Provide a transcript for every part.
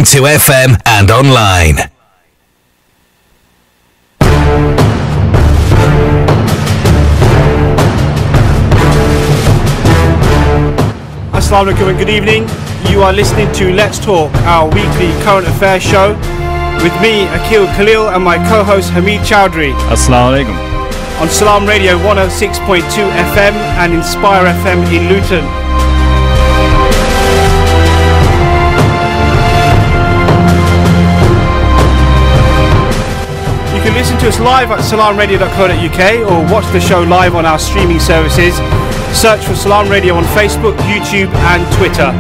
To FM and online. Assalamu alaikum and good evening. You are listening to Let's Talk, our weekly current affairs show, with me, Akil Khalil, and my co-host Hamid Chowdhury. Assalamu alaikum. On Salaam Radio 106.2 FM and Inspire FM in Luton. You can listen to us live at salamradio.co.uk or watch the show live on our streaming services. Search for Salaam Radio on Facebook, YouTube and Twitter.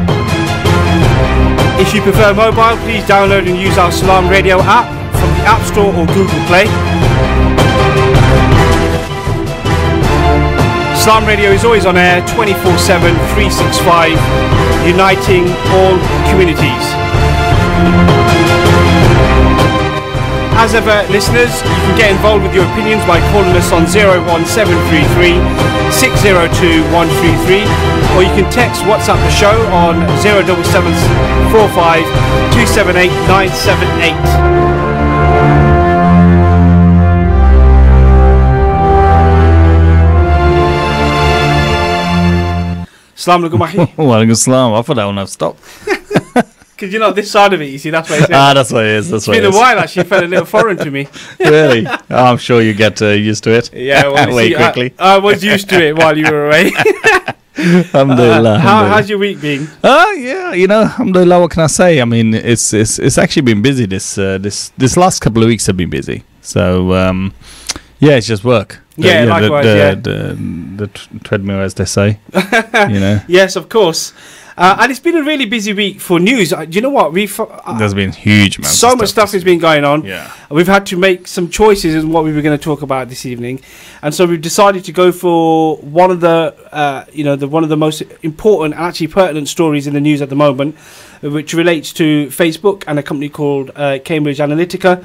If you prefer mobile, please download and use our Salaam Radio app from the App Store or Google Play. Salaam Radio is always on air 24/7, 365, uniting all communities. As ever, listeners, you can get involved with your opinions by calling us on 01733 602 133, or you can text WhatsApp the show on 07745 278 978. Assalamu alaikum, Mahi. Walaikum assalam. I thought that one would stop. Because you're not this side of it, you see, that's what it is. That's what it is. It's been a while, actually. It felt a little foreign to me. Really? I'm sure you get used to it. Yeah, well, way quickly. I was used to it while you were away. Alhamdulillah. How's your week been? Yeah, alhamdulillah, what can I say? I mean, it's actually been busy. This last couple of weeks have been busy. So, yeah, it's just work. Likewise, the treadmill, as they say. Yes, of course. And it's been a really busy week for news. Do you know what? There's been huge amounts. So much stuff has been going on. Yeah. We've had to make some choices in what we were going to talk about this evening, and so we've decided to go for one of the, one of the most important, and actually pertinent stories in the news at the moment, which relates to Facebook and a company called Cambridge Analytica.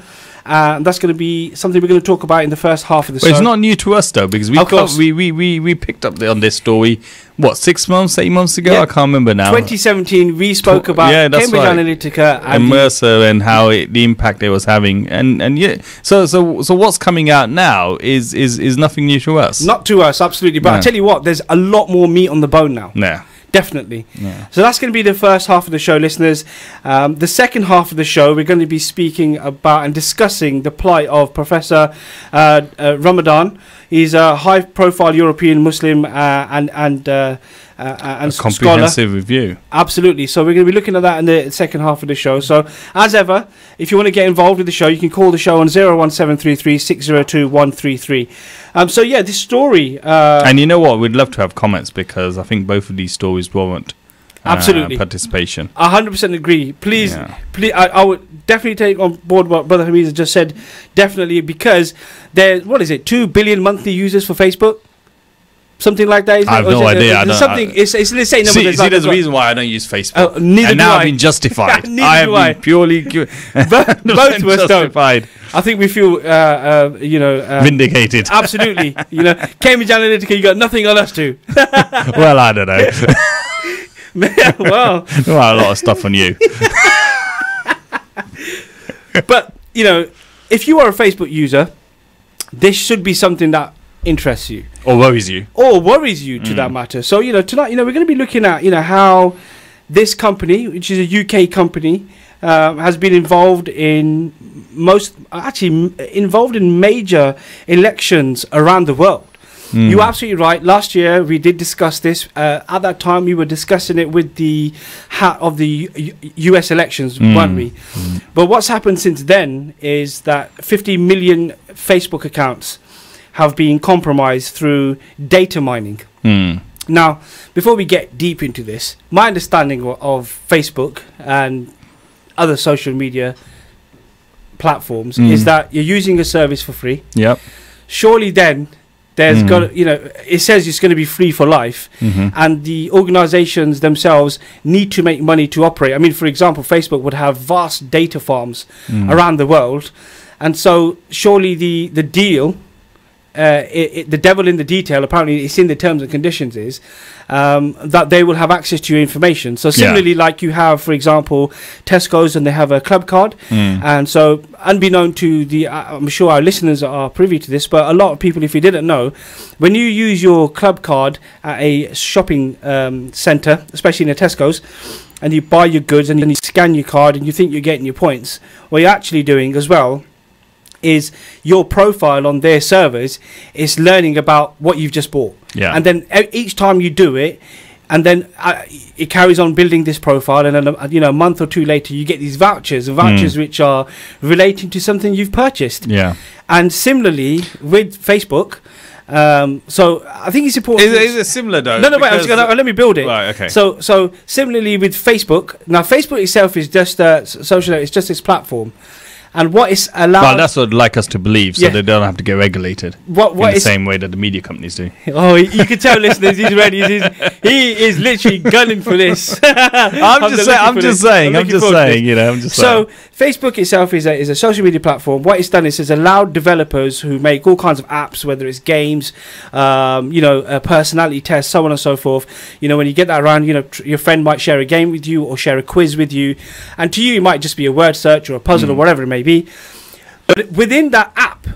And that's going to be something we're going to talk about in the first half of the show. It's not new to us though, because we picked up on this story 6 months, 8 months ago. Yeah. I can't remember now. 2017, we spoke about Cambridge Analytica and Mercer and how the impact it was having, and yeah. So what's coming out now is nothing new to us. Not to us, absolutely. But I tell you what, there's a lot more meat on the bone now. Yeah. Definitely. Yeah. So that's going to be the first half of the show, listeners. The second half of the show, we're going to be speaking about and discussing the plight of Professor Ramadan. He's a high-profile European Muslim and a comprehensive review. Absolutely. So we're going to be looking at that in the second half of the show. So as ever, if you want to get involved with the show, you can call the show on 01733 602 133. So yeah, this story. And you know what? We'd love to have comments, because I think both of these stories warrant absolutely participation. 100% agree. Please, I would definitely take on board what Brother Hamid has just said. Definitely, because there's 2 billion monthly users for Facebook. Something like that. I have no idea. It's the same number. See, there's a reason why I don't use Facebook. Neither and do now I. I've been justified. I have been purely both of us justified. Don't. I think we feel, vindicated. Absolutely. Cambridge Analytica, you got nothing on us too. Well, I don't know. Well, a lot of stuff on you. But if you are a Facebook user, this should be something that interests you or worries you to that matter. So tonight we're going to be looking at how this company, which is a UK company, has been involved in major elections around the world. You're absolutely right. Last year we did discuss this. At that time we were discussing it with the hat of the US elections, weren't we? But what's happened since then is that 50 million Facebook accounts have been compromised through data mining. Now, before we get deep into this, my understanding of Facebook and other social media platforms is that you're using a service for free. Yep. Surely then there's got it says it's going to be free for life, and the organizations themselves need to make money to operate. I mean, for example, Facebook would have vast data farms around the world, and so surely the deal the devil in the detail, apparently it's in the terms and conditions, is that they will have access to your information. So similarly, like you have, for example, Tesco's, and they have a club card. And so unbeknown to the, I'm sure our listeners are privy to this, but a lot of people, if you didn't know, when you use your club card at a shopping centre, especially in a Tesco's, and you buy your goods and then you scan your card and you think you're getting your points, what you're actually doing as well is your profile on their servers is learning about what you've just bought. And then each time you do it, and then it carries on building this profile, and then a month or two later you get these vouchers which are relating to something you've purchased. And similarly with Facebook, so I think it's important. Is it similar though? No, wait, let me build it. Right, okay. So similarly with Facebook, now Facebook itself is just social. It's just its platform, and what is allowed. Well, that's what I'd like us to believe, so they don't have to get regulated. What in the same way that the media companies do. Oh, you can tell, listeners, he's ready. He is literally gunning for this. I'm just saying. So Facebook itself is a social media platform. What it's done is it's allowed developers who make all kinds of apps, whether it's games, personality tests, so on and so forth. When you get that around, your friend might share a game with you or share a quiz with you, and to you it might just be a word search or a puzzle or whatever it may be. But within that app,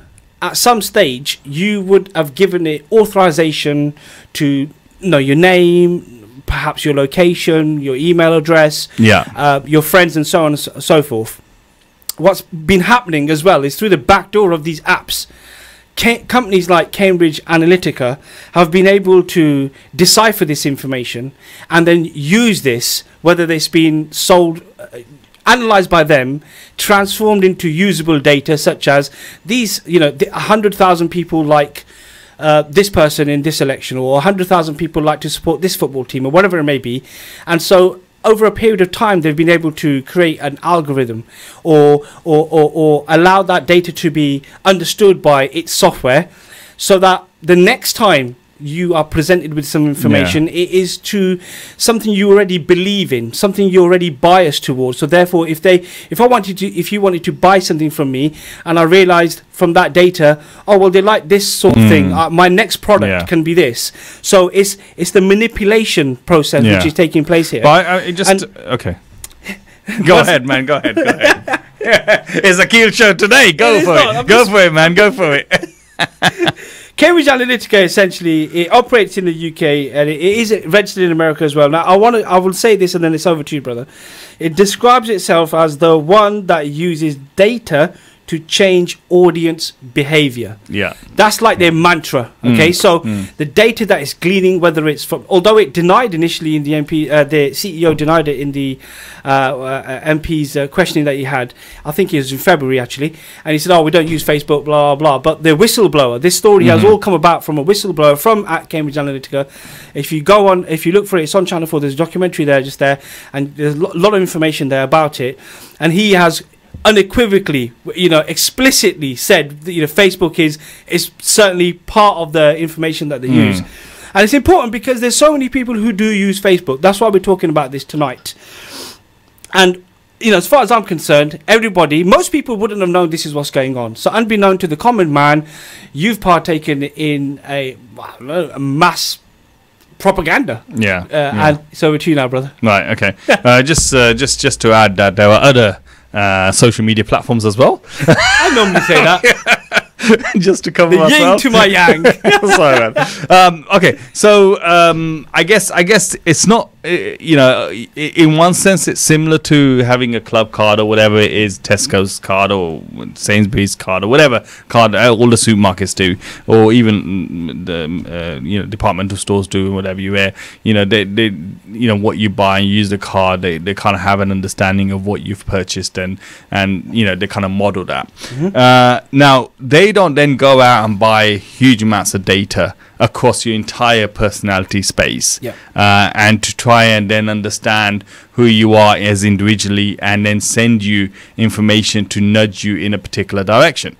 at some stage, you would have given it authorization to know your name, perhaps your location, your email address, your friends, and so on and so forth. What's been happening as well is through the back door of these apps, companies like Cambridge Analytica have been able to decipher this information and then use this, whether it's been sold, analyzed by them, transformed into usable data, such as these, 100,000 people like this person in this election, or 100,000 people like to support this football team, or whatever it may be. And so over a period of time, they've been able to create an algorithm or allow that data to be understood by its software, so that the next time you are presented with some information, it is to something you already believe in, something you're already biased towards. So therefore, if you wanted to buy something from me, and I realized from that data, they like this sort of thing, my next product can be this. So it's the manipulation process which is taking place here. But okay. Go ahead, man. Go ahead. It's a Keel show today. Go for it, man. Go for it. Cambridge Analytica, essentially, it operates in the UK and it is registered in America as well. Now, I will say this and then it's over to you, brother. It describes itself as the one that uses data to change audience behavior. That's like their mantra. Okay, so the data that is gleaning, whether it's from, although it denied initially in the the CEO denied it in the MP's questioning that he had, I think it was in February actually, and he said, we don't use Facebook, blah blah. But the whistleblower, this story has all come about from a whistleblower from at Cambridge Analytica. If you look for it, it's on Channel 4. There's a documentary there, just there, and there's a lot of information there about it, and he has unequivocally, explicitly said that, Facebook is certainly part of the information that they use. And it's important because there's so many people who do use Facebook. That's why we're talking about this tonight. And as far as I'm concerned, most people wouldn't have known this is what's going on. So unbeknown to the common man, you've partaken in a mass propaganda. And so over to you now, brother. Right, okay. Just to add that there are other social media platforms as well. I normally say that. Just to cover myself. The yin to my yang. Sorry, man. Okay, so I guess it's not, in one sense it's similar to having a club card or whatever it is, Tesco's card or Sainsbury's card or whatever card all the supermarkets do, or even the departmental stores do, whatever you wear. They what you buy and use the card, they kind of have an understanding of what you've purchased, and they kind of model that. Now they don't then go out and buy huge amounts of data across your entire personality space, and to try and then understand who you are as individually, and then send you information to nudge you in a particular direction.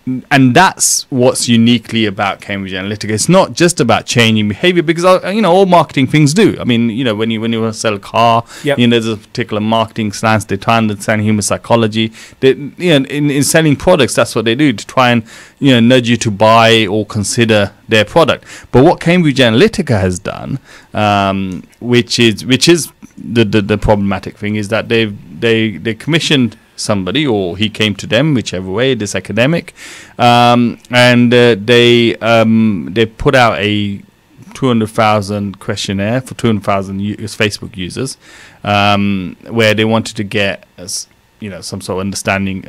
and that's what's uniquely about Cambridge Analytica. It's not just about changing behavior, because all marketing things do. I mean, when you want to sell a car, there's a particular marketing stance. They try and understand human psychology. They, in selling products, that's what they do, to try and nudge you to buy or consider their product. But what Cambridge Analytica has done, which is the problematic thing, is that they commissioned somebody, or he came to them, whichever way, this academic, and they put out a 200,000 questionnaire for 200,000 Facebook users, where they wanted to get some sort of understanding,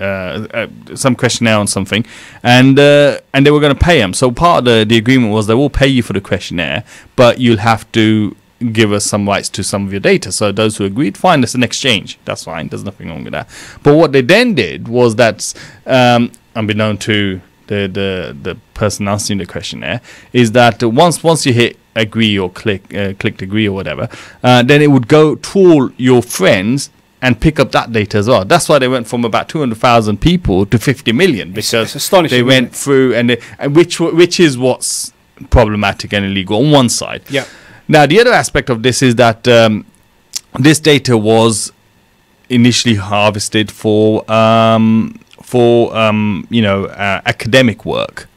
some questionnaire on something, and they were going to pay them. So part of the agreement was they will pay you for the questionnaire, but you'll have to give us some rights to some of your data. So those who agreed, fine, that's an exchange. That's fine. There's nothing wrong with that. But what they then did was that, unbeknown to the person answering the questionnaire, is that once you hit agree or clicked agree or whatever, then it would go to all your friends and pick up that data as well. That's why they went from about 200,000 people to 50 million, because it's astonishing, they went through, and which is what's problematic and illegal on one side. Yeah. Now, the other aspect of this is that this data was initially harvested for academic work,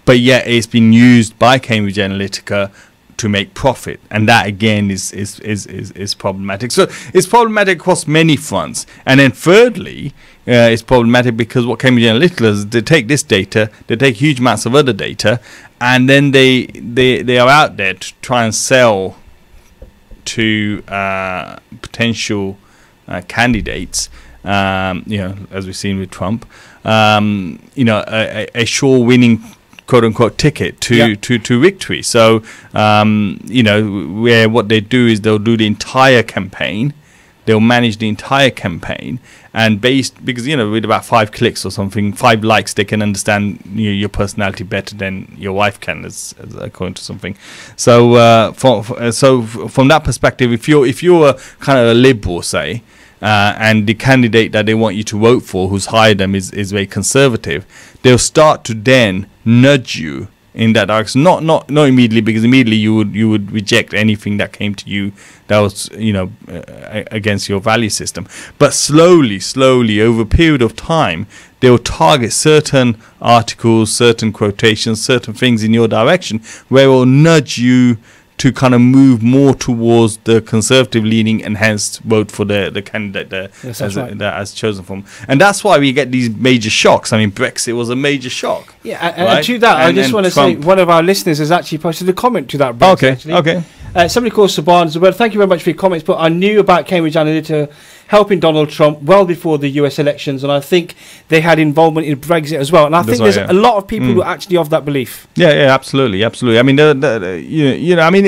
but yet it's been used by Cambridge Analytica to make profit, and that again is problematic. So it's problematic across many fronts. And then thirdly, it's problematic because what Cambridge Analytica does, they take this data, they take huge amounts of other data, and then they are out there to try and sell to potential candidates, as we've seen with Trump, a sure winning quote unquote ticket to victory. So where what they do is they'll do the entire campaign, they'll manage the entire campaign, and because with about 5 clicks or something, 5 likes, they can understand your personality better than your wife can, as according to something. So from that perspective, if you're a kind of a liberal, say, and the candidate that they want you to vote for, who's hired them, is very conservative, they'll start to then nudge you in that direction. Not immediately, because immediately you would reject anything that came to you that was against your value system. But slowly over a period of time, they'll target certain articles, certain quotations, certain things in your direction, where it will nudge you to kind of move more towards the conservative leaning, and hence vote for the candidate that has chosen from. And that's why we get these major shocks. I mean, Brexit was a major shock. Yeah, and to that, I just want to say, one of our listeners has actually posted a comment to that. Brexit, Okay. Somebody called Saban as well. Thank you very much for your comments, but I knew about Cambridge Analytica helping Donald Trump well before the US elections, and I think they had involvement in Brexit as well. And I think there's a lot of people who are actually of that belief. Yeah, absolutely. I mean, I mean,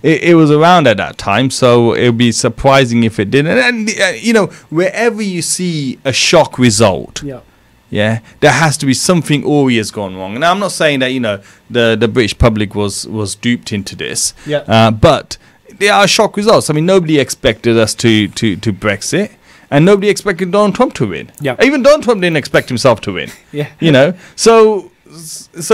it was around at that time, so it would be surprising if it didn't. And wherever you see a shock result, there has to be something always gone wrong. And I'm not saying that the British public was duped into this, but there are shock results. I mean, nobody expected us to Brexit, and nobody expected Donald Trump to win. Yeah, even Donald Trump didn't expect himself to win. So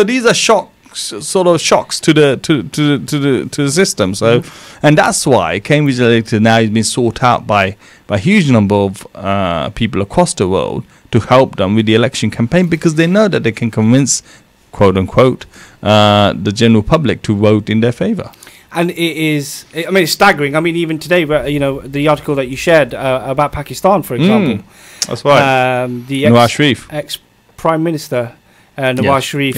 these are sort of shocks to the system. So, and that's why Cambridge Analytica now has been sought out by a huge number of people across the world to help them with the election campaign, because they know that they can convince, quote unquote, the general public to vote in their favour. And it's staggering. I mean, even today, the article that you shared about Pakistan, for example. That's right. The Nawaz Sharif, ex-Prime Minister Nawaz Sharif,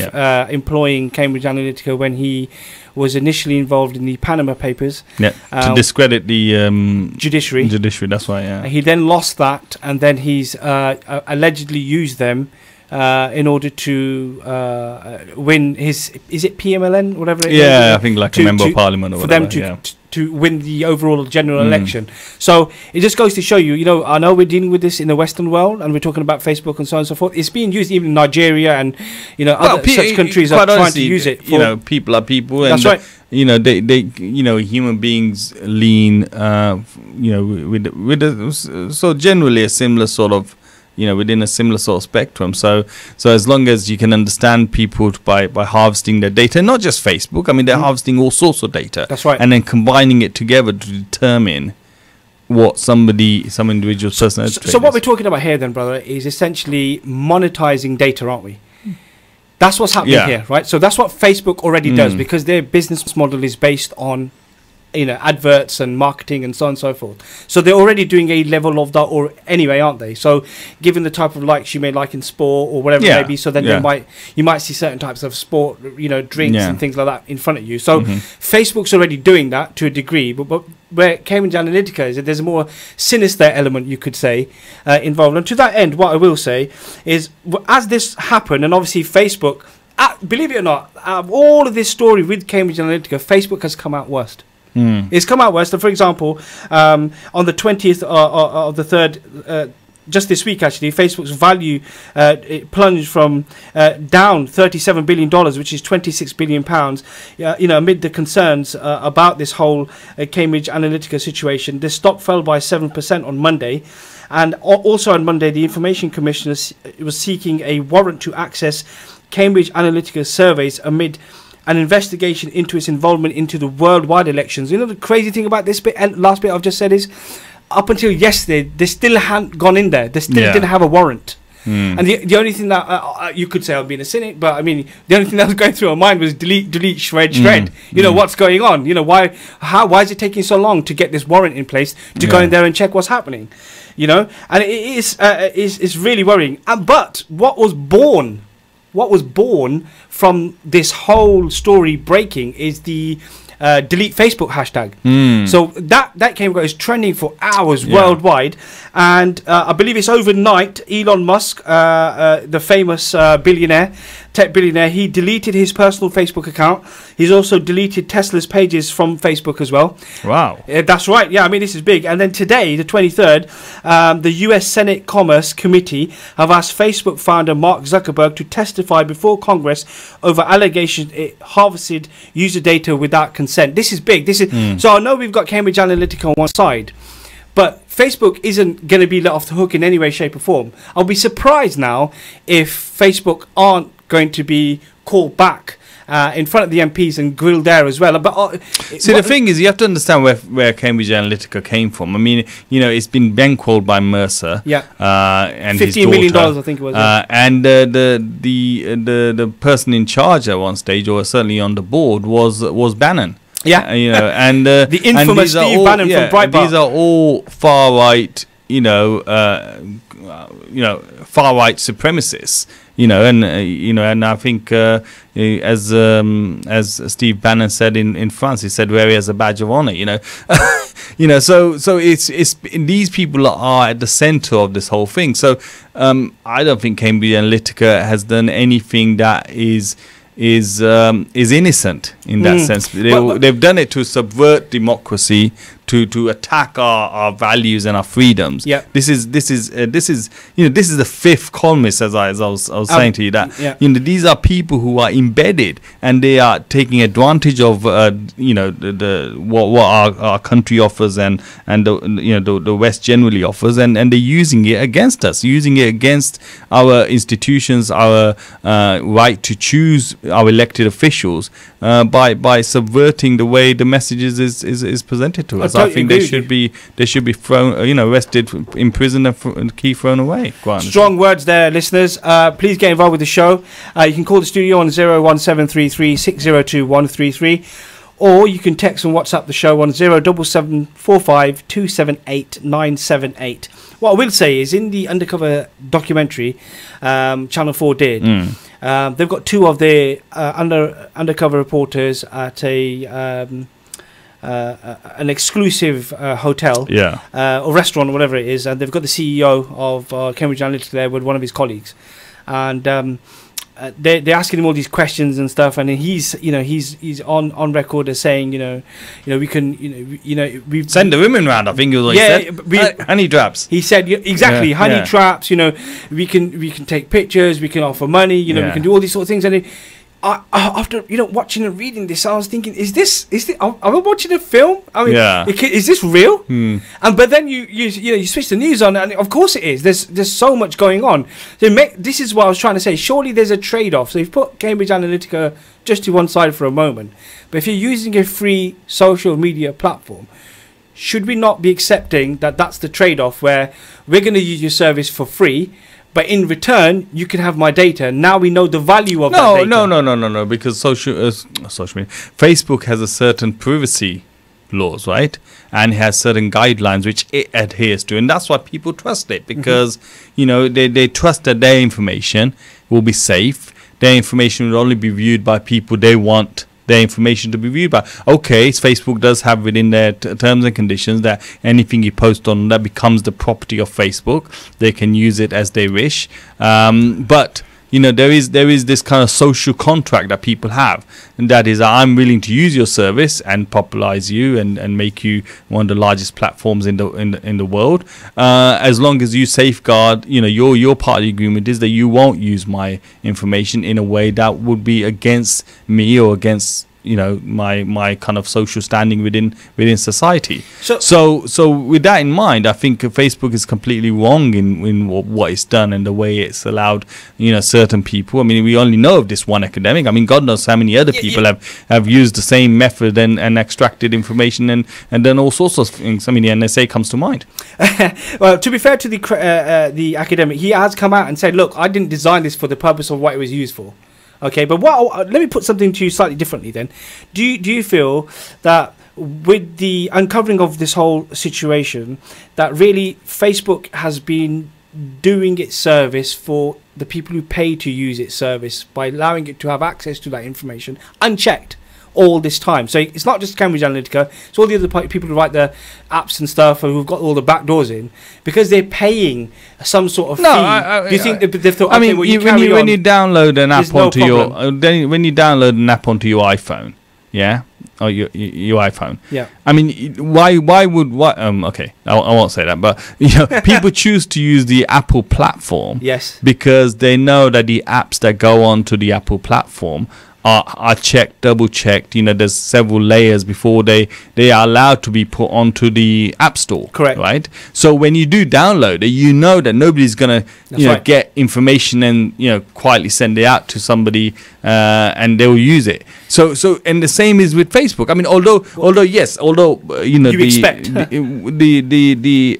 employing Cambridge Analytica when he was initially involved in the Panama Papers. Yeah, to discredit the judiciary. That's right, He then lost that, and then he's allegedly used them in order to win his, is it PMLN, whatever it is? Yeah, I think like a member of parliament or whatever. For them to win the overall general election. So it just goes to show you, I know we're dealing with this in the Western world, and we're talking about Facebook and so on and so forth. It's being used even in Nigeria, and other such countries are trying to use it. People are people, and that's right. They human beings lean, with so generally a similar sort of within a similar sort of spectrum. So as long as you can understand people by harvesting their data, not just Facebook. I mean, they're harvesting all sorts of data. That's right. And then combining it together to determine what some individual personality. So what we're talking about here, then, brother, is essentially monetizing data, aren't we? That's what's happening here, right? So that's what Facebook already does, because their business model is based on, adverts and marketing and so on and so forth. So they're already doing a level of that, or anyway, aren't they? So given the type of likes you may like in sport or whatever it may be, so then you might see certain types of sport, drinks and things like that in front of you. So Facebook's already doing that to a degree, but where Cambridge Analytica is, there's a more sinister element, you could say, involved. And to that end, what I will say is, as this happened, and obviously Facebook, believe it or not, out of all of this story with Cambridge Analytica, Facebook has come out worst. It's come out worse. So, for example, on the 20th of the 3rd, just this week, actually, Facebook's value it plunged from down $37 billion, which is £26 billion, amid the concerns about this whole Cambridge Analytica situation. The stock fell by 7% on Monday. And also on Monday, the Information Commissioner was seeking a warrant to access Cambridge Analytica surveys amid an investigation into its involvement into the worldwide elections. The crazy thing about this bit, and last bit I've just said, is up until yesterday, they still hadn't gone in there. They still didn't have a warrant. And the only thing that you could say, I'm being a cynic, but I mean, the only thing that was going through our mind was delete, shred. What's going on? Why is it taking so long to get this warrant in place to go in there and check what's happening? And it is really worrying. But what was born from this whole story breaking is the delete Facebook hashtag. So that came is trending for hours worldwide, and I believe it's overnight. Elon Musk, the famous tech billionaire, he deleted his personal Facebook account. He's also deleted Tesla's pages from Facebook as well. Wow. That's right. Yeah, I mean, this is big. And then today, the 23rd, the US Senate Commerce Committee have asked Facebook founder Mark Zuckerberg to testify before Congress over allegations it harvested user data without consent. This is big. So I know we've got Cambridge Analytica on one side, but Facebook isn't going to be let off the hook in any way, shape or form. I'll be surprised now if Facebook aren't going to be called back in front of the MPs and grilled there as well. But the thing is, you have to understand where Cambridge Analytica came from. I mean, it's been bankrolled by Mercer. And $15 million, I think it was. And the person in charge at one stage, or certainly on the board, was Bannon. And the infamous Steve Bannon from Breitbart. These are all far right, far right supremacists. And I think as Steve Bannon said in France, he said, "Where he has a badge of honor," So it's these people are at the center of this whole thing. So I don't think Cambridge Analytica has done anything that is innocent in that sense. They've done it to subvert democracy, to attack our values and our freedoms. This is the fifth columnist, as I was saying to you, that these are people who are embedded, and they are taking advantage of what our country offers and the West generally offers, and they're using it against us, using it against our institutions, our right to choose our elected officials, by subverting the way the messages is presented to us. I think they should be thrown, arrested, imprisoned, and key thrown away. Strong words there, listeners. Please get involved with the show. You can call the studio on 01733 602 133, or you can text and WhatsApp the show on 07745 278 978. What I will say is, in the Undercover documentary Channel 4 did, they've got two of their undercover reporters at an exclusive hotel or restaurant or whatever it is, and they've got the CEO of Cambridge Analytica there with one of his colleagues, and they're asking him all these questions and stuff, and he's on record as saying, we can, we send the women round. I think it was honey traps. He said exactly, honey traps. We can take pictures, we can offer money, we can do all these sort of things, and after watching and reading this, I was thinking, is this? Am I watching a film? I mean, is this real? And but then you switch the news on, and of course it is. There's so much going on. So this is what I was trying to say. Surely there's a trade-off. So you've put Cambridge Analytica just to one side for a moment, but if you're using a free social media platform, should we not be accepting that that's the trade-off, where we're going to use your service for free, but in return, you can have my data. Now we know the value of that data. No. Because social media, Facebook has a certain privacy laws, right? And it has certain guidelines which it adheres to, and that's why people trust it, because they trust that their information will be safe. Their information will only be viewed by people they want their information to be viewed by. Okay, Facebook does have within their terms and conditions that anything you post on that becomes the property of Facebook. They can use it as they wish, but there is this kind of social contract that people have, and that is, I'm willing to use your service and popularize you and make you one of the largest platforms in the world, as long as you safeguard, your part of the agreement is that you won't use my information in a way that would be against me or against my kind of social standing within society. So with that in mind, I think Facebook is completely wrong in what it's done and the way it's allowed certain people. I mean, we only know of this one academic. I mean, God knows how many other people have used the same method and extracted information and done all sorts of things. I mean, the NSA comes to mind. Well, to be fair to the academic, he has come out and said, look, I didn't design this for the purpose of what it was used for. Okay, but let me put something to you slightly differently then. Do you feel that with the uncovering of this whole situation, that really Facebook has been doing its service for the people who pay to use its service by allowing it to have access to that information unchecked all this time? So it's not just Cambridge Analytica, it's all the other people who write the apps and stuff and who've got all the back doors in, because they're paying some sort of fee. Do you think they've thought, I mean, when you download an app onto when you download an app onto your iPhone, or your iPhone, I mean, why would okay, I won't say that, but people choose to use the Apple platform, because they know that the apps that go onto the Apple platform are checked, double checked. There's several layers before they are allowed to be put onto the App Store. Correct. Right. So when you do download it, that nobody's gonna get information and quietly send it out to somebody and they'll use it. So and the same is with Facebook. I mean, although you expect the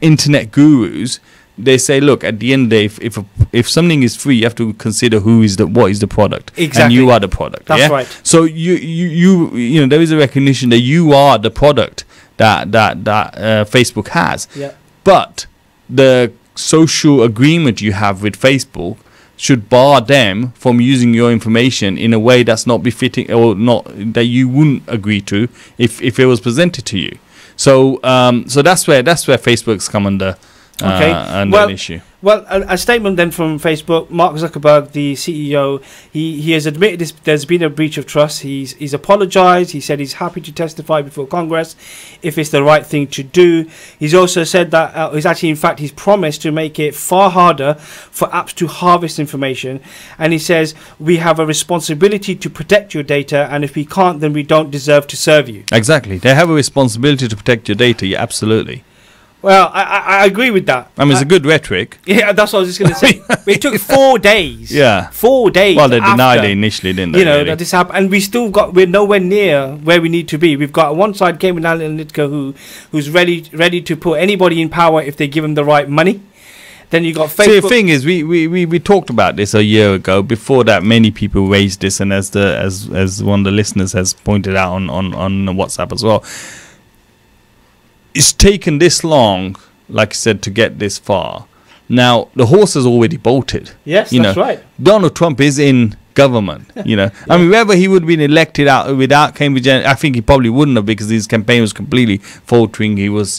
internet gurus, they say, look, at the end of the day, if something is free, you have to consider what is the product. Exactly. And you are the product. That's right. So you there is a recognition that you are the product that Facebook has. Yeah. But the social agreement you have with Facebook should bar them from using your information in a way that's not befitting, or not that you wouldn't agree to if it was presented to you. So that's where Facebook's come under. An issue. Well, a statement then from Facebook. Mark Zuckerberg, the CEO, he has admitted there's been a breach of trust. He's apologized. He said he's happy to testify before Congress if it's the right thing to do. He's also said that he's promised to make it far harder for apps to harvest information. And he says, we have a responsibility to protect your data, and if we can't, then we don't deserve to serve you. Exactly. They have a responsibility to protect your data. Yeah, absolutely. Well, I agree with that. I mean, it's a good rhetoric. Yeah, that's what I was just going to say. It took 4 days. Yeah. 4 days. Well, they denied it initially, didn't they? That this happened. And we're nowhere near where we need to be. We've got on one side Cambridge Analytica who's ready to put anybody in power if they give them the right money. Then you got Facebook. See, the thing is, we talked about this a year ago. Before that, many people raised this, and as one of the listeners has pointed out on WhatsApp as well, it's taken this long, like I said, to get this far. Now, the horse has already bolted. Yes, that's right. Donald Trump is in government, Yeah. I mean, whether he would have been elected without Cambridge, I think he probably wouldn't have, because his campaign was completely faltering. He was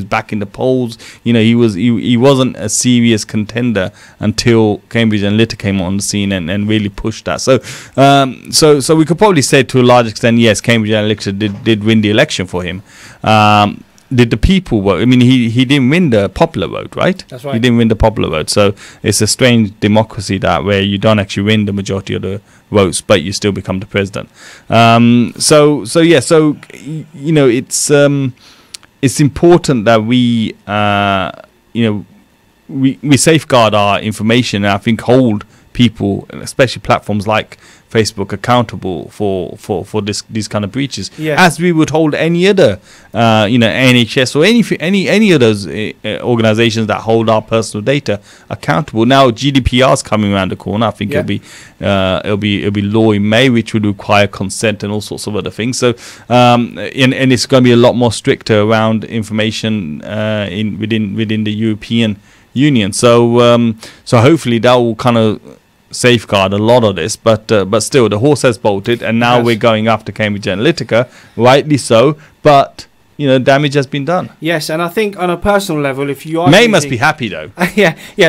back in the polls. He wasn't a serious contender until Cambridge Analytica came on the scene and really pushed that. So we could probably say to a large extent, yes, Cambridge Analytica did win the election for him. did the people vote? I mean, he didn't win the popular vote, right? That's right. He didn't win the popular vote. So it's a strange democracy that where you don't actually win the majority of the votes, but you still become the president. So you know, it's important that we we safeguard our information, and I think hold people, especially platforms like Facebook, accountable for these kind of breaches, as we would hold any other NHS or any of those organizations that hold our personal data accountable. Now GDPR is coming around the corner. I think it'll be law in May, which would require consent and all sorts of other things. So and it's going to be a lot more stricter around information within the European Union. So hopefully that will kind of safeguard a lot of this, but still the horse has bolted, and now we're going after Cambridge Analytica, rightly so, but you know, damage has been done. Yes, and I think on a personal level, if you are May must be happy though.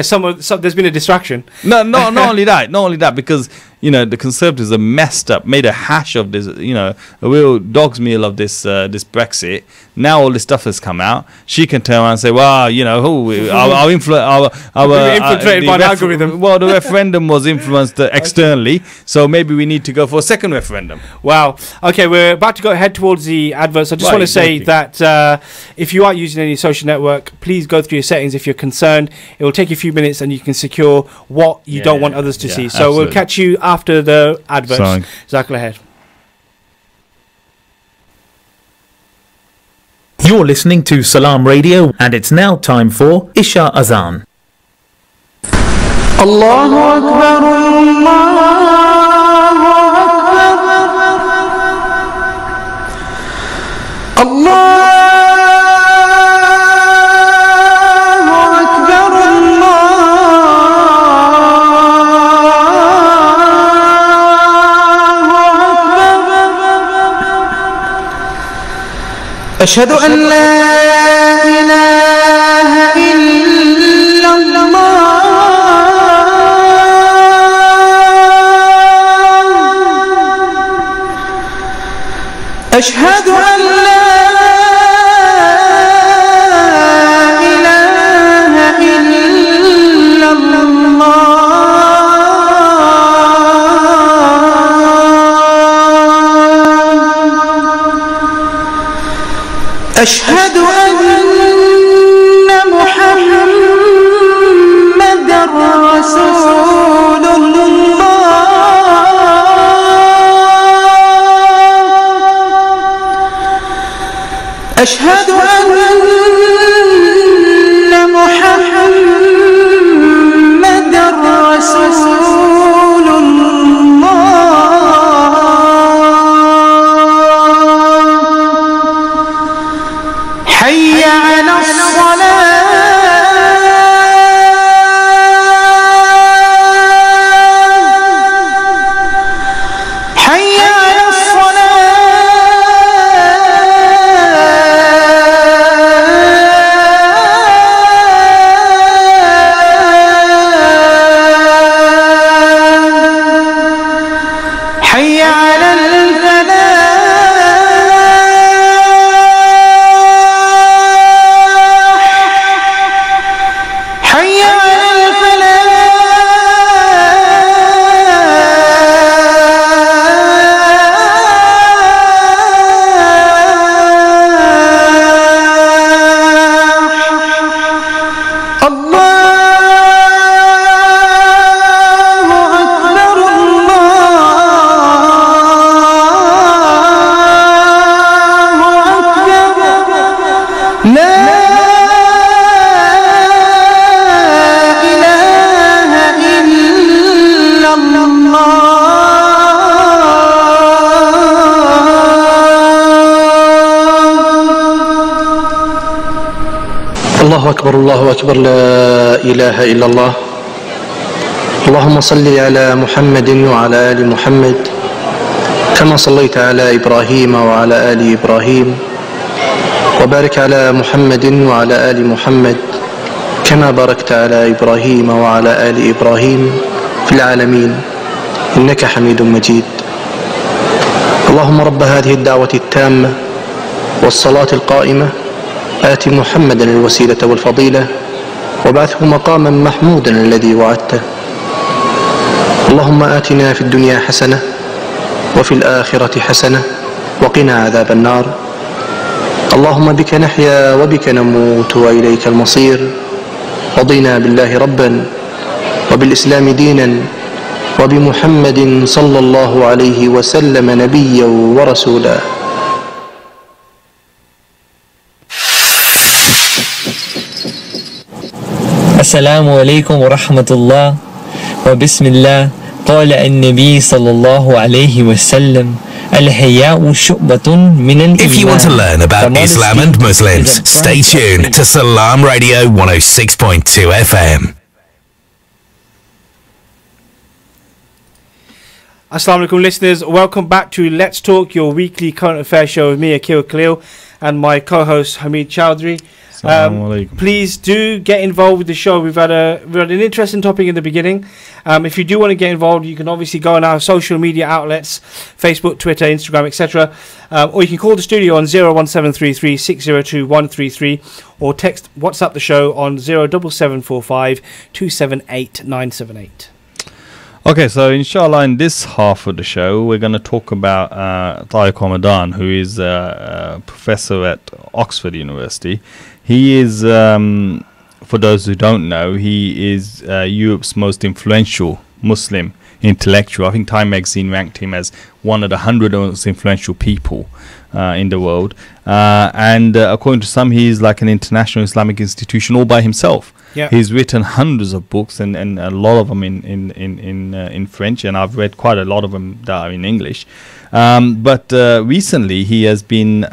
Some there's been a distraction. No, not only that, because you know the Conservatives are messed up, made a hash of this, you know, a real dog's meal of this Brexit. Now all this stuff has come out. She can turn around and say, well, you know, our infiltrated by the algorithm. Well, the referendum was influenced externally, so maybe we need to go for a second referendum. Wow. Okay, we're about to head towards the adverts. I just want to say that if you are using any social network, please go through your settings if you're concerned. It will take you a few minutes, and you can secure what you don't want others to see. So absolutely. We'll catch you after the adverts. Jazakallah ahead. You're listening to Salaam Radio, and it's now time for Isha Azan. Allahu Akbar, Allahu Akbar, Allah. أشهد أن لا إله إلا الله أشهد أن لا إله إلا الله أشهد أن محمدًا رسول الله أشهد أن محمدًا رسول حي على الصلاة حي على الصلاة حي على الفلاح حي على الفلاح الله أكبر الله أكبر لا الله أكبر الله أكبر لا إله إلا الله اللهم صل على محمد وعلى آل محمد كما صليت على إبراهيم وعلى آل إبراهيم وبارك على محمد وعلى آل محمد كما باركت على إبراهيم وعلى آل إبراهيم في العالمين إنك حميد مجيد اللهم رب هذه الدعوة التامة والصلاة القائمة آت محمدا الوسيلة والفضيلة وابعثه مقاما محمودا الذي وعدته. اللهم آتنا في الدنيا حسنة وفي الآخرة حسنة وقنا عذاب النار. اللهم بك نحيا وبك نموت وإليك المصير. رضينا بالله ربا وبالإسلام دينا وبمحمد صلى الله عليه وسلم نبيا ورسولا. السلام عليكم ورحمة الله وبسم الله. قال النبي صلى الله عليه وسلم الحياء شعبة من الإيمان. If you want to learn about Islam and Muslims, stay tuned to Salaam Radio 106.2 FM. Assalamu alaikum listeners, welcome back to Let's Talk, your weekly current affairs show with me, Akil Khalil, and my co-host Hamid Chowdhury. Please do get involved with the show. We've had an interesting topic in the beginning. If you do want to get involved, you can obviously go on our social media outlets, Facebook, Twitter, Instagram, etc. Or you can call the studio on 01733 602 133 or text WhatsApp the show on 07745 278 978. Okay, so inshallah in this half of the show we're going to talk about Tariq Ramadan, who is a professor at Oxford University. He is, for those who don't know, he is Europe's most influential Muslim intellectual. I think Time magazine ranked him as one of the 100 most influential people in the world. And according to some, he is like an international Islamic institution all by himself. Yeah. He's written hundreds of books and a lot of them in French, and I've read quite a lot of them that are in English. But recently he has been,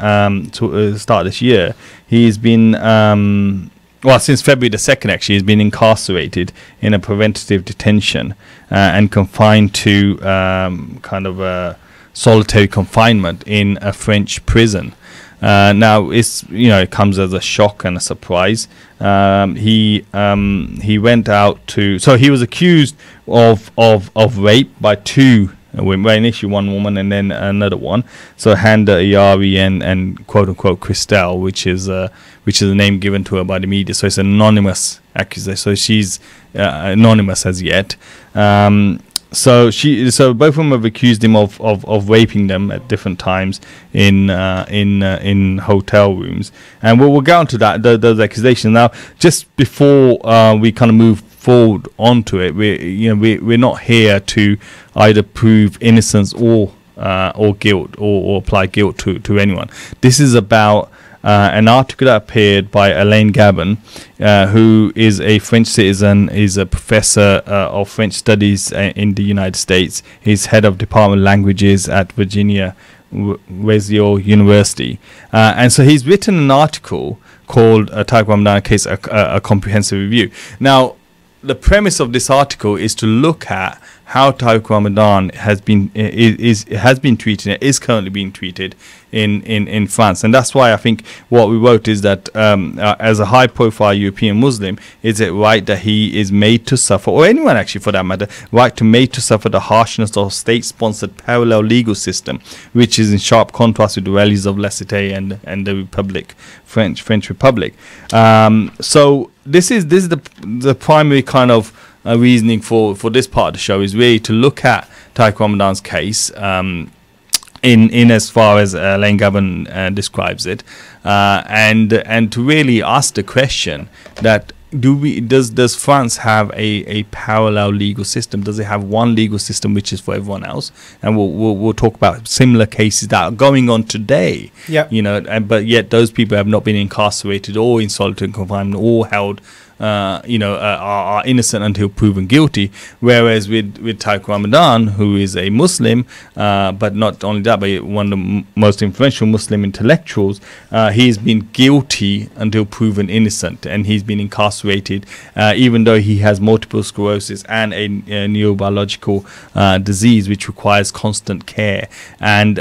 to start this year, he's been, well, since February the 2nd actually, he's been incarcerated in a preventative detention and confined to kind of a solitary confinement in a French prison. Now it comes as a shock and a surprise. He went out to, so he was accused of rape by two women, well, initially one woman and then another one. So Handa Ayari and quote unquote Christelle, which is a name given to her by the media. So it's an anonymous accusation. So she's anonymous as yet. So both of them have accused him of raping them at different times in hotel rooms, and we'll get onto that those accusations now. Just before we kind of move forward onto it, we're not here to either prove innocence or guilt or apply guilt to anyone. This is about an article that appeared by Alain Gabon, who is a French citizen, is a professor of French studies in the United States. He's head of Department of Languages at Virginia Wesleyan University. And so he's written an article called Tariq Ramadan Case, a Comprehensive Review. Now, the premise of this article is to look at how Tariq Ramadan has been treated, is currently being treated in France. And that's why I think what we wrote is that as a high-profile European Muslim, is it right that he is made to suffer, or anyone actually for that matter, made to suffer the harshness of state-sponsored parallel legal system, which is in sharp contrast with the values of laicite and the Republic, French Republic. So this is the primary kind of reasoning for this part of the show, is really to look at Tariq Ramadan's case in as far as Alain Gabon describes it, and to really ask the question that does France have a parallel legal system? Does it have one legal system which is for everyone else? And we'll talk about similar cases that are going on today. Yeah, but yet those people have not been incarcerated or in solitary confinement or held are innocent until proven guilty. Whereas with Tariq Ramadan, who is a Muslim, but not only that, but one of the most influential Muslim intellectuals, he's been guilty until proven innocent, and he's been incarcerated, even though he has multiple sclerosis and a neurobiological disease which requires constant care. And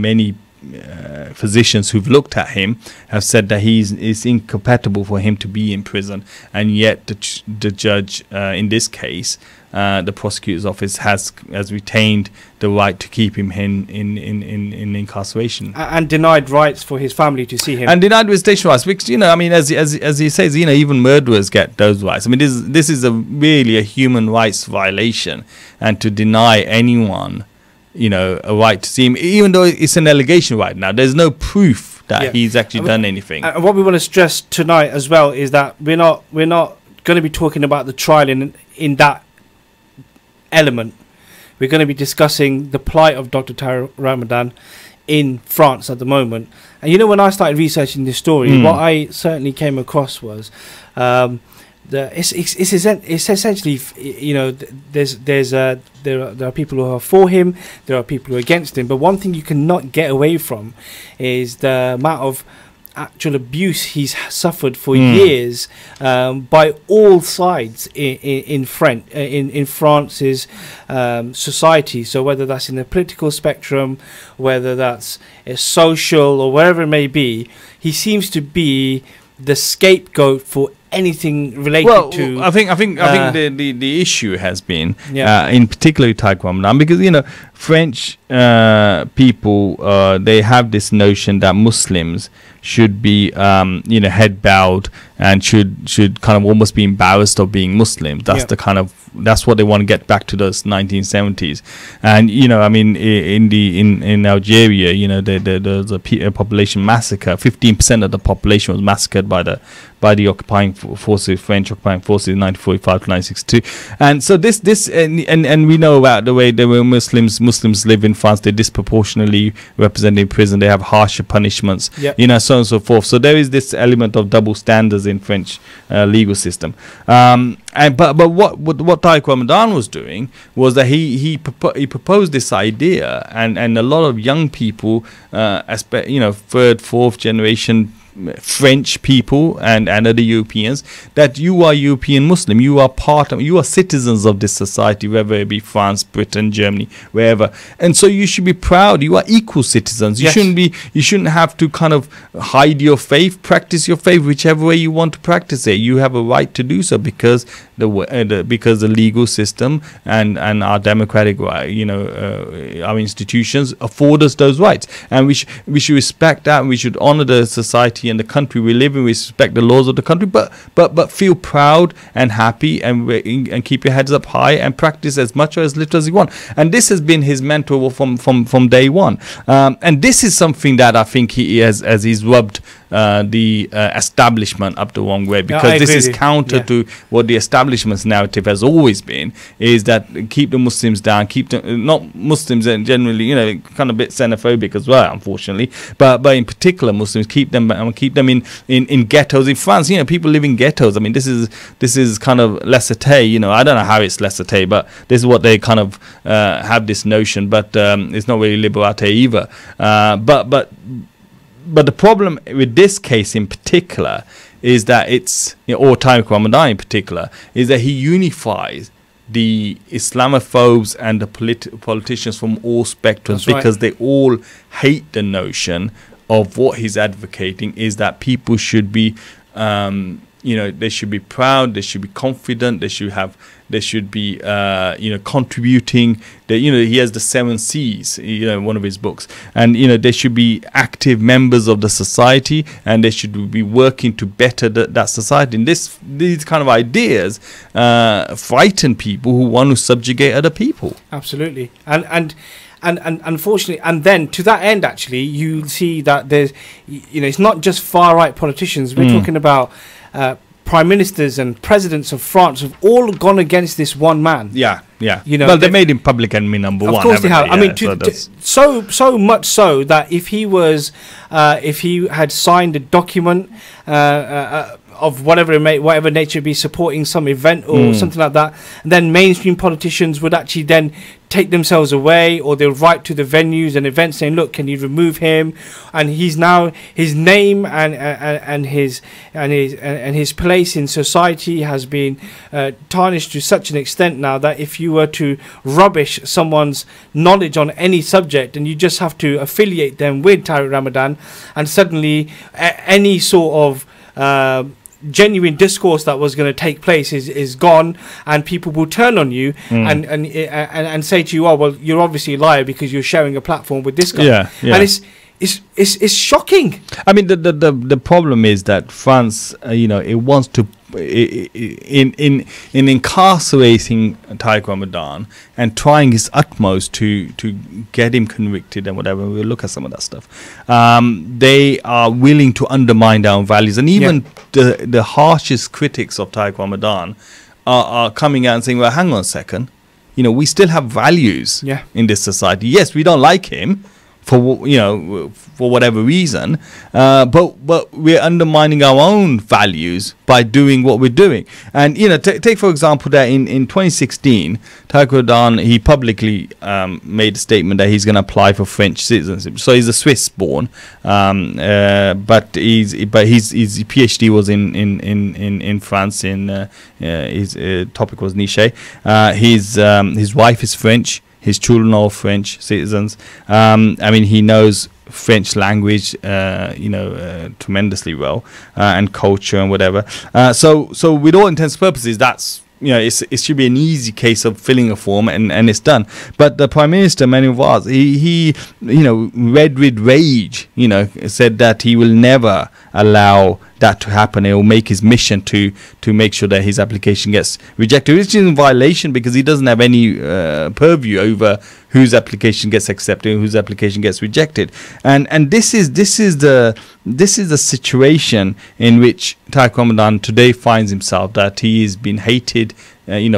many physicians who've looked at him have said that it's incompatible for him to be in prison, and yet the judge in this case, the prosecutor's office has retained the right to keep him in incarceration and denied rights for his family to see him, and denied visitation rights, because I mean, as he says, even murderers get those rights. I mean, this is really a human rights violation, and to deny anyone a right to see him, even though it's an allegation right now, there's no proof that he's actually done anything. And what we want to stress tonight as well is that we're not going to be talking about the trial in that element. We're going to be discussing the plight of Dr. Tariq Ramadan in France at the moment. And when I started researching this story, what I certainly came across was it's essentially, there are people who are for him, there are people who are against him, but one thing you cannot get away from is the amount of actual abuse he's suffered for years by all sides in France's society. So whether that's in the political spectrum, whether that's a social or wherever it may be, he seems to be the scapegoat for anything related to. I think the issue has been in particular Tariq Ramadan, because French people they have this notion that Muslims should be head bowed and should kind of almost be embarrassed of being Muslim. That's what they want to get back to those 1970s. And I mean, in Algeria, there was a population massacre. 15% of the population was massacred by the occupying forces, French occupying forces, in 1945 to 1962. And so this and we know about the way Muslims live in France. They're disproportionately represented in prison. They have harsher punishments, so on and so forth. So there is this element of double standards in French legal system. But what Tariq Ramadan was doing was that he proposed this idea, and a lot of young people, third, fourth generation French people and other Europeans, that you are European Muslim, you are citizens of this society, whether it be France, Britain, Germany, wherever, and so you should be proud. You are equal citizens. You shouldn't have to kind of hide your faith, practice your faith whichever way you want to practice it. You have a right to do so because the legal system and our democratic our institutions afford us those rights, and we should respect that, and we should honor the society and the country we live in. We respect the laws of the country, but feel proud and happy, and keep your heads up high and practice as much or as little as you want. And this has been his mentor from day one. And this is something that I think he has, as he's rubbed the establishment up the wrong way, because this is counter to what the establishment's narrative has always been, is that keep the Muslims down, keep them, not Muslims and generally, kind of a bit xenophobic as well, unfortunately, but in particular Muslims, keep them in ghettos in France. People live in ghettos. I mean, this is kind of laissez-faire. I don't know how it's laissez-faire, but this is what they kind of have this notion, but it's not really liberté either. But the problem with this case in particular is that or Tariq Ramadan in particular, is that he unifies the Islamophobes and the politicians from all spectrums, because they all hate the notion of what he's advocating, is that people should be they should be proud, they should be confident, they should be contributing. He has the 7 C's, one of his books, and they should be active members of the society, and they should be working to better that society. And these kind of ideas frighten people who want to subjugate other people. Absolutely. And unfortunately, and then to that end, actually, you see that there's, it's not just far right politicians. We're talking about prime ministers and presidents of France have all gone against this one man. Yeah. Well, they made him public enemy number one. Of course they have. I mean, so much so that if he had signed a document of whatever nature be, supporting some event or something like that, and then mainstream politicians would actually then take themselves away, or they'll write to the venues and events saying, look, can you remove him? And he's now, his name and his place in society has been tarnished to such an extent now that if you were to rubbish someone's knowledge on any subject, and you just have to affiliate them with Tariq Ramadan, and suddenly any sort of genuine discourse that was going to take place is gone, and people will turn on you and say to you, oh well, you're obviously a liar because you're sharing a platform with this guy. And it's shocking. I mean, the problem is that France, it wants to in incarcerating Tariq Ramadan and trying his utmost to get him convicted and whatever. We'll look at some of that stuff. They are willing to undermine their own values, and even the harshest critics of Tariq Ramadan are coming out and saying, well, hang on a second, we still have values in this society. Yes, we don't like him for whatever reason, but we're undermining our own values by doing what we're doing. And take for example that in 2016, Tariq Ramadan, he publicly made a statement that he's going to apply for French citizenship. So he's a Swiss born, but his PhD was in France. His topic was Niche. His wife is French. His children are French citizens. I mean, he knows French language, tremendously well, and culture and whatever. So with all intents and purposes, that's it should be an easy case of filling a form and it's done. But the Prime Minister, Manuel Valls, he red with rage, said that he will never allow that to happen. It will make his mission to make sure that his application gets rejected, which is in violation because he doesn't have any purview over whose application gets accepted and whose application gets rejected. And this is the situation in which Tariq Ramadan today finds himself, that he has been hated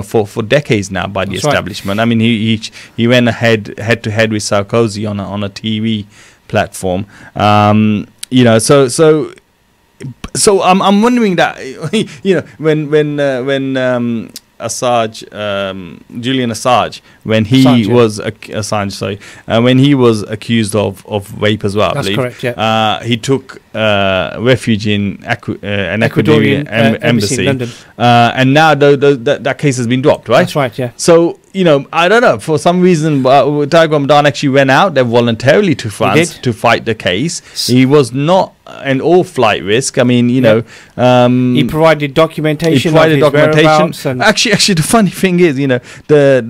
for decades now by the establishment. Right. I mean, he went head to head with Sarkozy on a TV platform. So I'm wondering that when Julian Assange, when he was accused of rape as well. That's correct. Yeah. He took refuge in an Ecuadorian embassy in London, and now that case has been dropped. Right. That's right. Yeah. So I don't know, for some reason Tariq Ramadan actually went out there voluntarily to France to fight the case. He was not an all-flight risk. I mean, he provided documentation. Actually, the funny thing is, the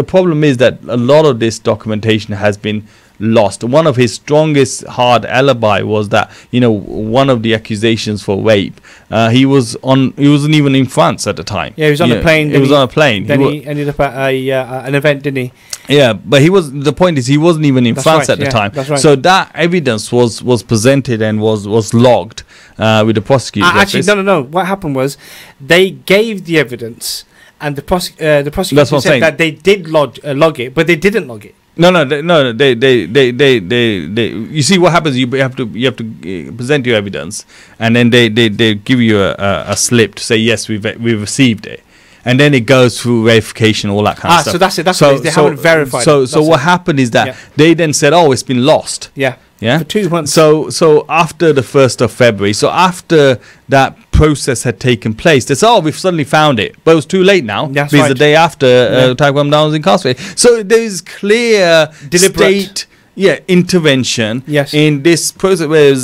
problem is that a lot of this documentation has been lost. One of his strongest hard alibi was that one of the accusations for rape, he wasn't even in France at the time. Yeah, he was on a plane. He was on a plane. Then he ended up at an event, didn't he? Yeah, but the point is he wasn't even in France at the time. That's right. So that evidence was presented and was logged with the prosecutor's actually, office. no. What happened was they gave the evidence, and the prosecutor said that they did log it, but they didn't log it. No. They. You see what happens? You have to present your evidence, and then they give you a slip to say yes, we've received it, and then it goes through verification, all that kind of stuff. So that's it. That's what they haven't verified. So what happened is that they then said, oh, it's been lost. Yeah. For 2 months. So after the 1st of February, so after that process had taken place, they said, oh, we've suddenly found it. But it was too late now. That's because right. the day after Tariq Ramadan was incarcerated. So there is clear state intervention in this process, where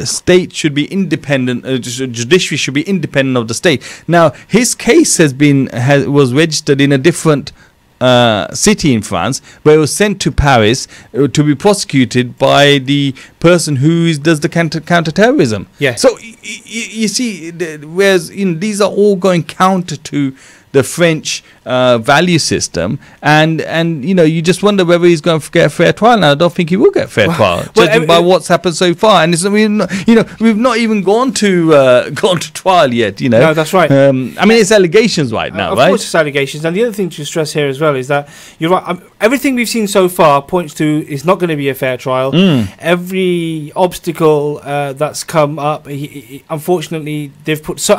state should be independent, judiciary should be independent of the state. Now, his case was registered in a different city in France, where it was sent to Paris to be prosecuted by the person who does the counter-terrorism. Yeah. So you see, whereas these are all going counter to the French value system, and you just wonder whether he's going to get a fair trial. And I don't think he will get a fair trial, judging by what's happened so far. And we've not even gone to trial yet. No, that's right. It's allegations right now, right? Of course, it's allegations. And the other thing to stress here as well is that you're right. Everything we've seen so far points to it's not going to be a fair trial. Every obstacle that's come up, unfortunately, they've put so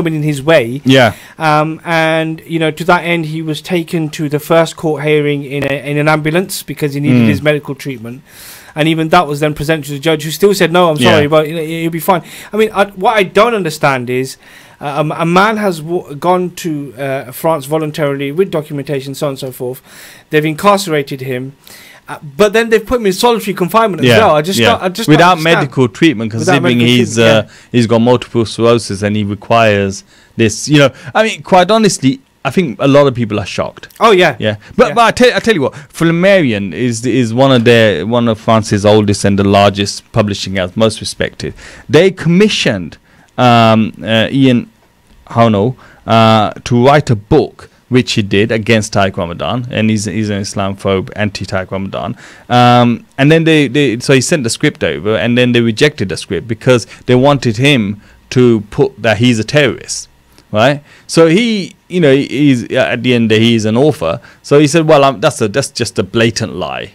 many in his way. Yeah. And to that end, he was taken to the first court hearing in an ambulance because he needed his medical treatment. And even that was then presented to the judge, who still said, no, I'm sorry, but he'll be fine. I mean, what I don't understand is a man has gone to France voluntarily with documentation, so on and so forth. They've incarcerated him. But then they've put him in solitary confinement as well. I just without medical treatment, considering he's got multiple sclerosis and he requires this. Quite honestly, I think a lot of people are shocked. Oh yeah, yeah. But I tell you what, Flammarion is one of France's oldest and the largest publishing house, most respected. They commissioned Ian Hono to write a book, which he did, against Tariq Ramadan, and he's an Islamophobe, anti-Tariq Ramadan. And then so he sent the script over, and then they rejected the script because they wanted him to put that he's a terrorist, right? So he's at the end he's an author. So he said, well, that's just a blatant lie.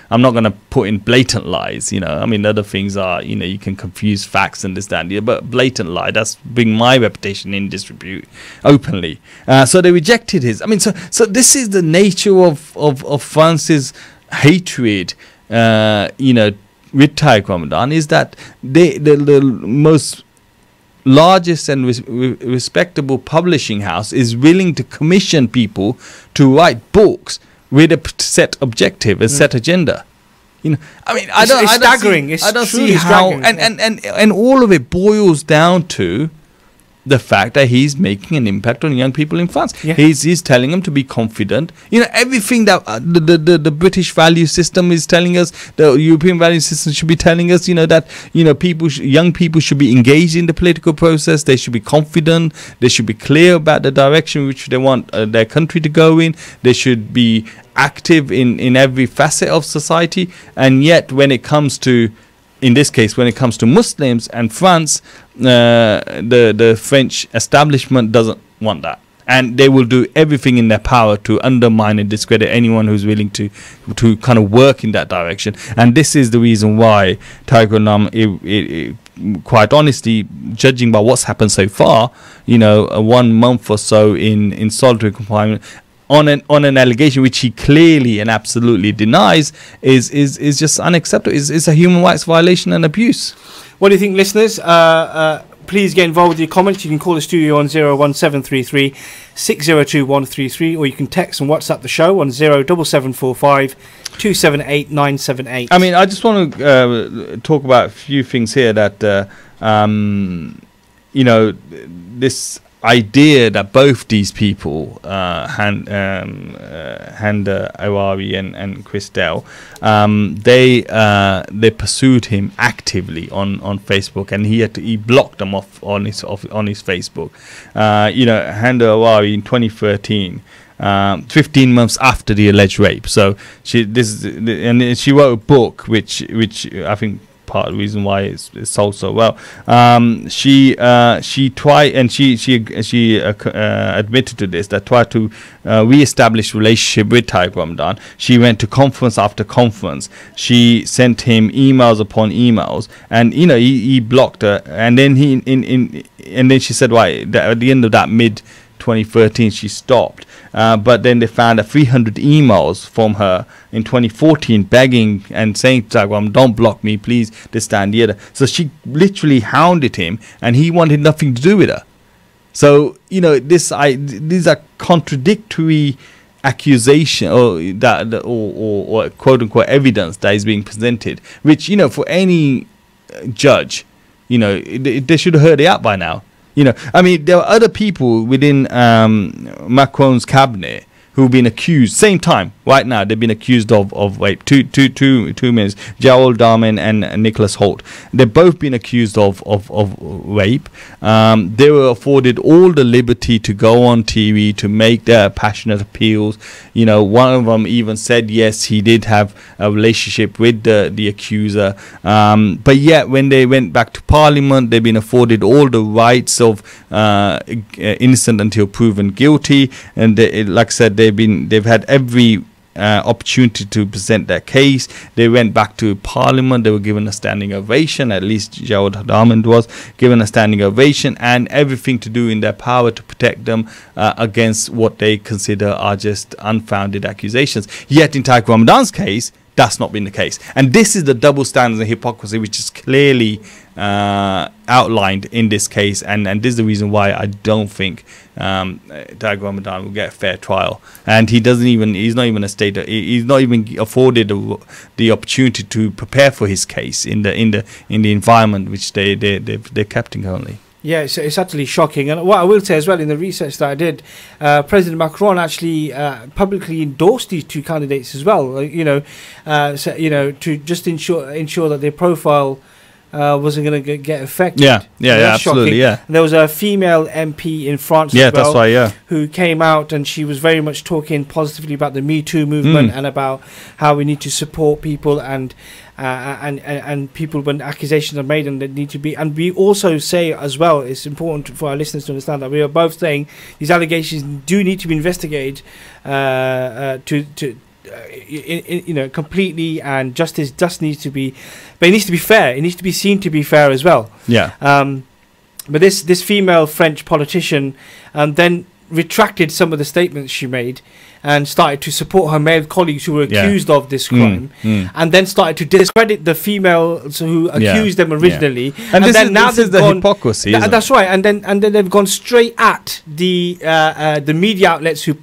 I'm not going to put in blatant lies. Other things are, you can confuse facts and this, that, and but blatant lie, that's bring my reputation in disrepute openly. So they rejected his. So this is the nature of France's hatred, with Tariq Ramadan, is that the most largest and respectable publishing house is willing to commission people to write books with a set objective, a set agenda. It's staggering. I don't see how, and all of it boils down to the fact that he's making an impact on young people in France. Yeah. He's telling them to be confident. Everything that the British value system is telling us, the European value system should be telling us, that young people should be engaged in the political process. They should be confident. They should be clear about the direction which they want their country to go in. They should be active in every facet of society. And yet, in this case, when it comes to Muslims and France, the French establishment doesn't want that. And they will do everything in their power to undermine and discredit anyone who's willing to kind of work in that direction. And this is the reason why Tariq Ramadan, quite honestly, judging by what's happened so far, 1 month or so in solitary confinement, on an allegation which he clearly and absolutely denies, is just unacceptable. It's a human rights violation and abuse. What do you think, listeners? Please get involved with your comments. You can call the studio on 01733 602 133, or you can text and WhatsApp the show on 07745 278 978. I just want to talk about a few things here that this idea that both these people, Handa Awari and Christelle, they pursued him actively on Facebook, and he blocked them off on his Facebook. Handa Awari in 2013. 15 months after the alleged rape. So she wrote a book which I think part of the reason why it's sold so well. She tried, and she admitted to this, that tried to re-establish relationship with Tariq Ramadan. She went to conference after conference. She sent him emails upon emails, and he blocked her. And then and then she said, right, at the end of that mid 2013 she stopped, but then they found 300 emails from her in 2014 begging and saying to Tariq, don't block me, please, this, that, and the other. So she literally hounded him, and he wanted nothing to do with her. So these are contradictory accusation or quote unquote evidence that is being presented, which for any judge, they should have heard it out by now. There are other people within Macron's cabinet who've been accused, same time, right now. They've been accused of rape. Two men, Joel Darman and Nicholas Holt. They've both been accused of rape. They were afforded all the liberty to go on TV to make their passionate appeals. You know, one of them even said yes, he did have a relationship with the accuser. But yet, when they went back to Parliament, they've been afforded all the rights of innocent until proven guilty. And like I said, they've had every opportunity to present their case. They went back to Parliament. They were given a standing ovation. At least Jawad Darmond was given a standing ovation, and everything to do in their power to protect them against what they consider are just unfounded accusations. Yet in Tariq Ramadan's case, that's not been the case. And this is the double standards and hypocrisy which is clearly outlined in this case. And this is the reason why I don't think Tariq Ramadan will get a fair trial. And he's not even afforded the opportunity to prepare for his case in the environment which they're kept in currently. Yeah, it's utterly shocking. And what I will say as well, in the research that I did, President Macron actually publicly endorsed these two candidates as well. To just ensure that their profile wasn't going to get affected. Yeah, absolutely. Yeah, there was a female MP in France. Yeah, as well, that's right. Yeah, who came out and she was very much talking positively about the Me Too movement and about how we need to support people and people when accusations are made and they need to be. And we also say as well, it's important for our listeners to understand that we are both saying these allegations do need to be investigated completely, and justice just needs to be, but it needs to be fair. It needs to be seen to be fair as well. Yeah. But this female French politician then retracted some of the statements she made and started to support her male colleagues who were accused of this crime, and then started to discredit the females who accused them originally. And this is the hypocrisy. That's right. And then they've gone straight at the media outlets who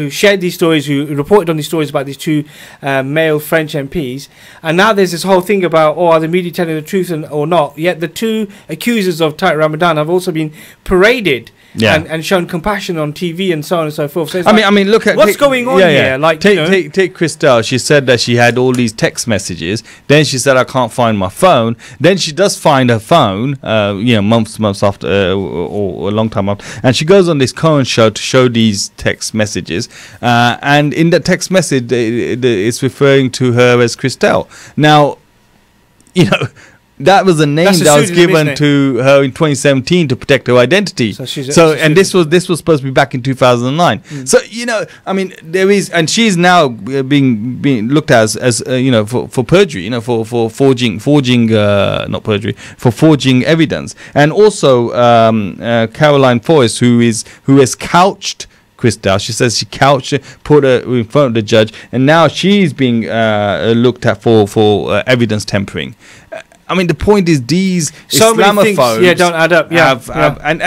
shared these stories, who reported on these stories about these two male French MPs. And now there's this whole thing about, are the media telling the truth or not? Yet the two accusers of Tariq Ramadan have also been paraded. And shown compassion on TV and so on and so forth. So I mean, look at what's going on here. Like, take Christelle. She said that she had all these text messages. Then she said, "I can't find my phone." Then she does find her phone. Months after, or a long time after, and she goes on this Cohen show to show these text messages. And in that text message, it's referring to her as Christelle. Now, that was a name that was given to her in 2017 to protect her identity. This was supposed to be back in 2009. So there is, and she's now being looked at as for perjury, for forging not perjury, for forging evidence. And also Caroline Forrest, who has couched Christelle. She says she put her in front of the judge, and now she's being looked at for evidence tampering. I mean, the point is these so Islamophobes don't add up. And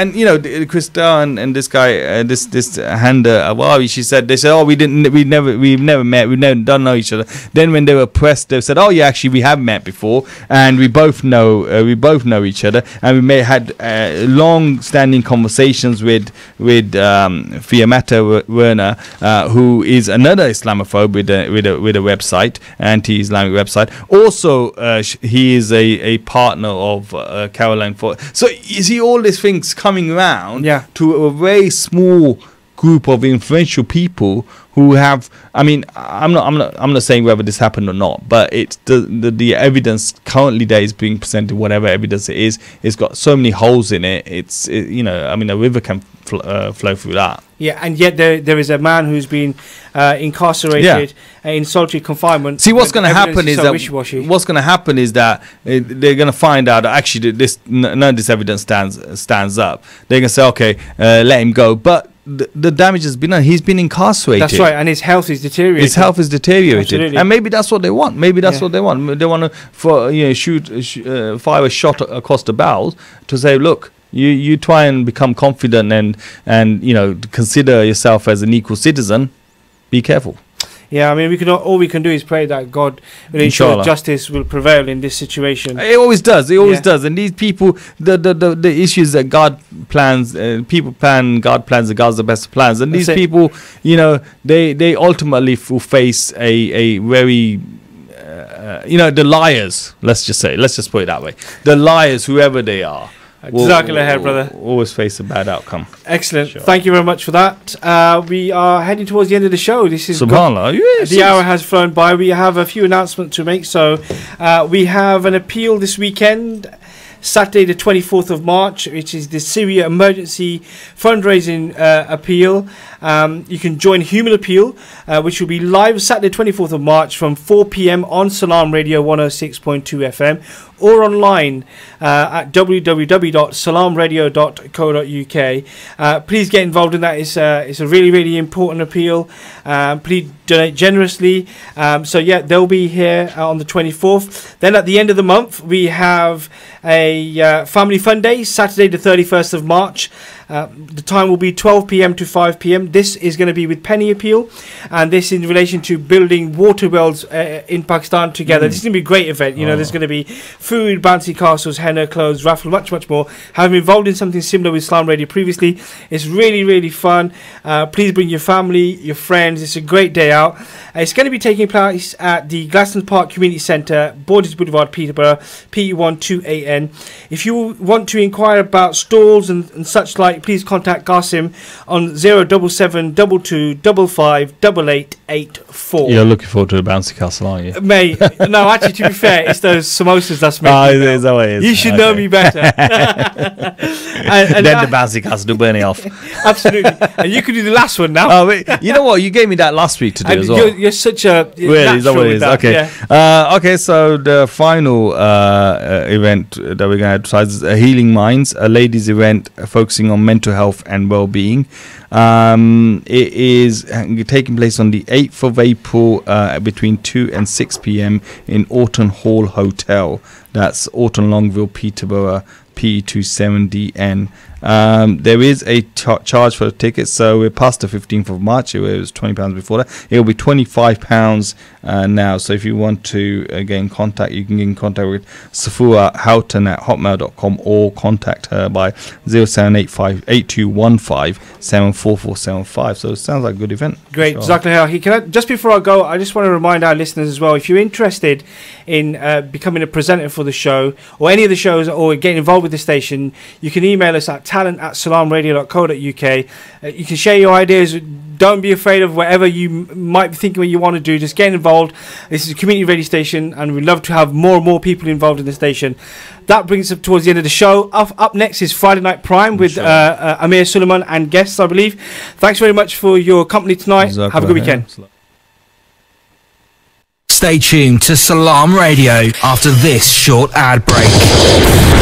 Christelle and this guy, this Handa Awawi, they said, we've never met, don't know each other. Then when they were pressed, they said, actually we have met before, and we both know each other, and we had long-standing conversations with Fiametta Werner, who is another Islamophobe with a website, anti-Islamic website. Also, he is a partner of Caroline Ford. So you see all these things coming around to a very small group of influential people who have. I mean, I'm not saying whether this happened or not, but it's the evidence currently that is being presented, whatever evidence it is, it's got so many holes in it. A river can flow through that. Yeah, and yet there is a man who's been incarcerated in solitary confinement. See, what's going to happen is that they're going to find out that actually none of this evidence stands up. They're going to say, okay, let him go, but the damage has been done. He's been incarcerated. That's right, and his health is deteriorated. Absolutely. And maybe that's what they want. What they want. They want to fire a shot across the bows to say, look, you try and become confident and consider yourself as an equal citizen. Be careful. Yeah, I mean, all we can do is pray that God will ensure Inshallah. justice will prevail in this situation. It always does. It always Yeah. does. And these people, the issues that God plans, people plan, God plans, and God's the best of plans. And That's these it. people, you know, they ultimately will face a very, you know, the liars. Let's just put it that way. The liars, whoever they are, Jazakallah khair, brother. always face a bad outcome. Excellent. Sure. Thank you very much for that. We are heading towards the end of the show. This is Subhanallah. Yes, the hour has flown by. We have a few announcements to make. So we have an appeal this weekend, Saturday the 24th of March, which is the Syria Emergency Fundraising Appeal. You can join Human Appeal, which will be live Saturday 24th of March from 4 p.m. on Salaam Radio 106.2 FM or online at www.salamradio.co.uk. Please get involved in that. It's a really, really important appeal. Please donate generously. So yeah, they'll be here on the 24th. Then at the end of the month, we have a Family Fun Day, Saturday the 31st of March. The time will be 12 p.m. to 5 p.m. This is going to be with Penny Appeal, and this in relation to building water wells in Pakistan together. This is going to be a great event. You know, there's going to be food, bouncy castles, henna clothes, raffle, much more. Having involved in something similar with Salaam Radio previously, it's really, really fun. Please bring your family, your friends. It's a great day out. It's going to be taking place at the Glaston Park Community Centre, Borders Boulevard, Peterborough, PE128N. If you want to inquire about stalls and such like, please contact Qasim on 077 22 55 8884. You're looking forward to a bouncy castle, aren't you? Mate, no, actually, to be fair, it's those samosas that's making me Is that what it is? You should know me better. and Then the bouncy castle do burn it off. absolutely. And you could do the last one now. Oh, wait, you know what? You gave me that last week to do And as well. you're such a Really, is that what it is? that, Okay. yeah. Okay, so the final event that we're going to advertise is Healing Minds, a ladies' event focusing on mental health and well-being. It is taking place on the 8th of April between 2 and 6 p.m. in Orton Hall Hotel. That's Orton Longville, Peterborough, PE27DN. There is a charge for the tickets, so we're past the 15th of March. It was £20 before that. It will be £25 now. So if you want to get in contact, you can get in contact with Safua Houghton at hotmail.com or contact her by 0785 8215 74475. So it sounds like a good event. Great, Sure. exactly. Just before I go, I just want to remind our listeners as well, if you're interested in becoming a presenter for the show or any of the shows or getting involved with the station, you can email us at talent@salamradio.co.uk. You can share your ideas. Don't be afraid of whatever you might be thinking what you want to do. Just get involved. This is a community radio station, and we'd love to have more and more people involved in the station. That brings us towards the end of the show. Up next is Friday Night Prime with Amir Suleiman and guests, I believe. Thanks very much for your company tonight. Have a good weekend. Stay tuned to Salaam Radio after this short ad break.